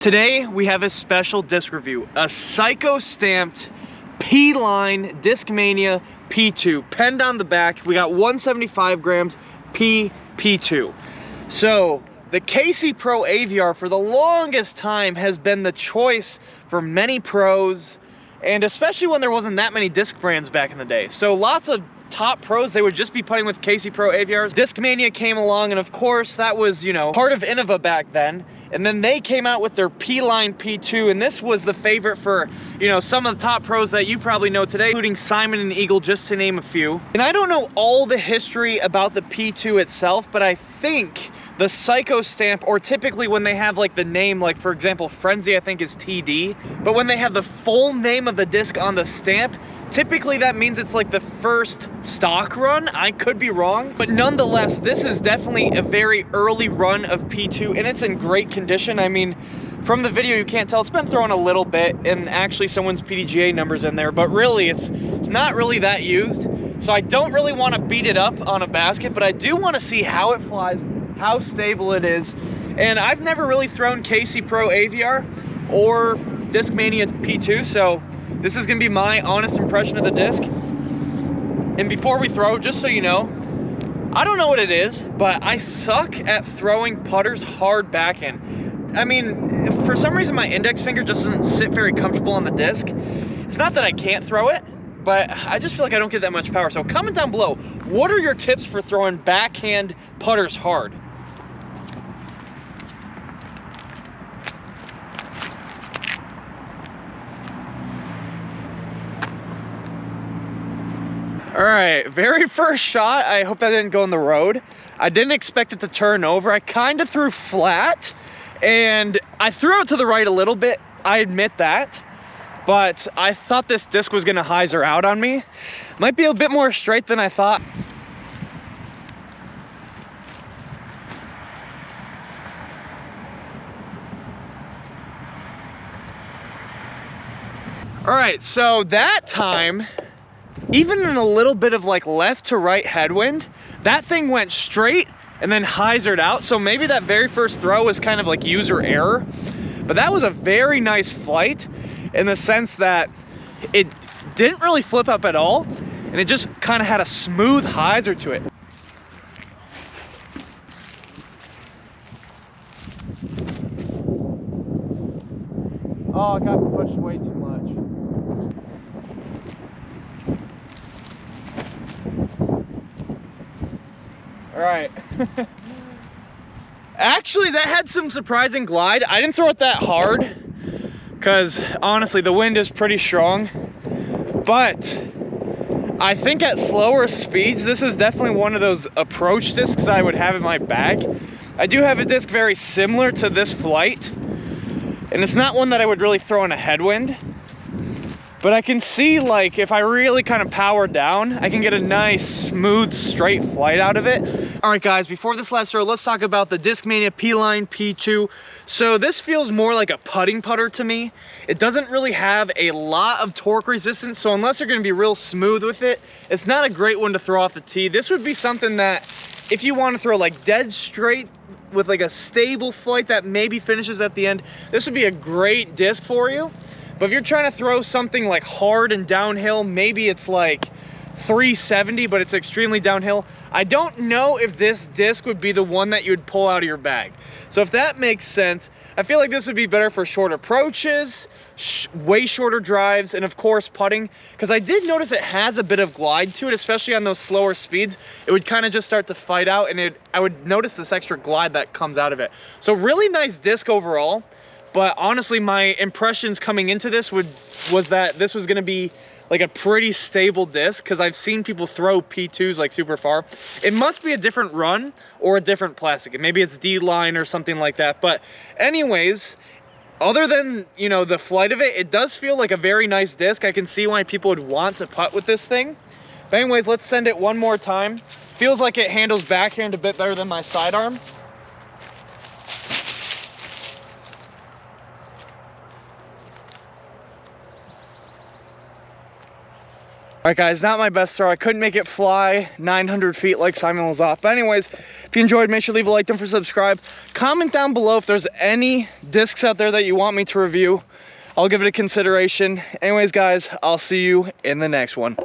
Today we have a special disc review, a Psycho stamped P-line Discmania P2, penned on the back. We got 175 grams P2. So the KC Pro AVR for the longest time has been the choice for many pros, and especially when there wasn't that many disc brands back in the day. So lots of top pros, they would just be putting with KC Pro AVRs. Discmania came along, and of course that was, part of Innova back then. And then they came out with their P-line P2, and this was the favorite for, some of the top pros that you probably know today, including Simon and Eagle, just to name a few. And I don't know all the history about the P2 itself, but I think the Psycho stamp, or typically when they have like the name, like for example, Frenzy, I think is TD, but when they have the full name of the disc on the stamp, typically that means it's like the first stock run. I could be wrong, but nonetheless, this is definitely a very early run of P2, and it's in great condition. I mean, from the video you can't tell, it's been thrown a little bit, and actually someone's PDGA numbers in there, but really it's not really that used. So I don't really want to beat it up on a basket, but I do want to see how it flies, how stable it is. And I've never really thrown KC Pro AVR or Discmania P2, so this is gonna be my honest impression of the disc. And before we throw, just so you know, I don't know what it is, but I suck at throwing putters hard backhand. I mean, for some reason my index finger just doesn't sit very comfortable on the disc. It's not that I can't throw it, but I just feel like I don't get that much power. So comment down below, what are your tips for throwing backhand putters hard? All right, very first shot, I hope that didn't go in the road. I didn't expect it to turn over. I kind of threw flat, and I threw it to the right a little bit, I admit that, but I thought this disc was gonna hyzer out on me. Might be a bit more straight than I thought. All right, so that time, even in a little bit of like left to right headwind, that thing went straight and then hyzered out. So maybe that very first throw was kind of like user error, but that was a very nice flight in the sense that it didn't really flip up at all, and it just kind of had a smooth hyzer to it. Oh, I got pushed way too much. All right. Actually, that had some surprising glide. I didn't throw it that hard because honestly, the wind is pretty strong. But I think at slower speeds, this is definitely one of those approach discs that I would have in my bag. I do have a disc very similar to this flight, and it's not one that I would really throw in a headwind. But I can see, like, if I really kind of power down, I can get a nice, smooth, straight flight out of it. All right, guys, before this last throw, let's talk about the Discmania P-line P2. So this feels more like a putting putter to me. It doesn't really have a lot of torque resistance, so unless you're gonna be real smooth with it, it's not a great one to throw off the tee. This would be something that, if you want to throw like dead straight with like a stable flight that maybe finishes at the end, this would be a great disc for you. But if you're trying to throw something like hard and downhill, maybe it's like 370, but it's extremely downhill, I don't know if this disc would be the one that you would pull out of your bag. So if that makes sense, I feel like this would be better for short approaches, way shorter drives, and of course putting, because I did notice it has a bit of glide to it, especially on those slower speeds. It would kind of just start to fight out, and I would notice this extra glide that comes out of it. So really nice disc overall. But honestly, my impressions coming into this was that this was gonna be like a pretty stable disc, because I've seen people throw P2s like super far. It must be a different run or a different plastic. Maybe it's D-line or something like that. But anyways, other than, the flight of it, it does feel like a very nice disc. I can see why people would want to putt with this thing. But anyways, let's send it one more time. Feels like it handles backhand a bit better than my sidearm. All right, guys, not my best throw. I couldn't make it fly 900 feet like Simon was off. But anyways, If you enjoyed, make sure to leave a like, don't forget to subscribe. Comment down below if there's any discs out there that you want me to review. I'll give it a consideration. Anyways, guys, I'll see you in the next one.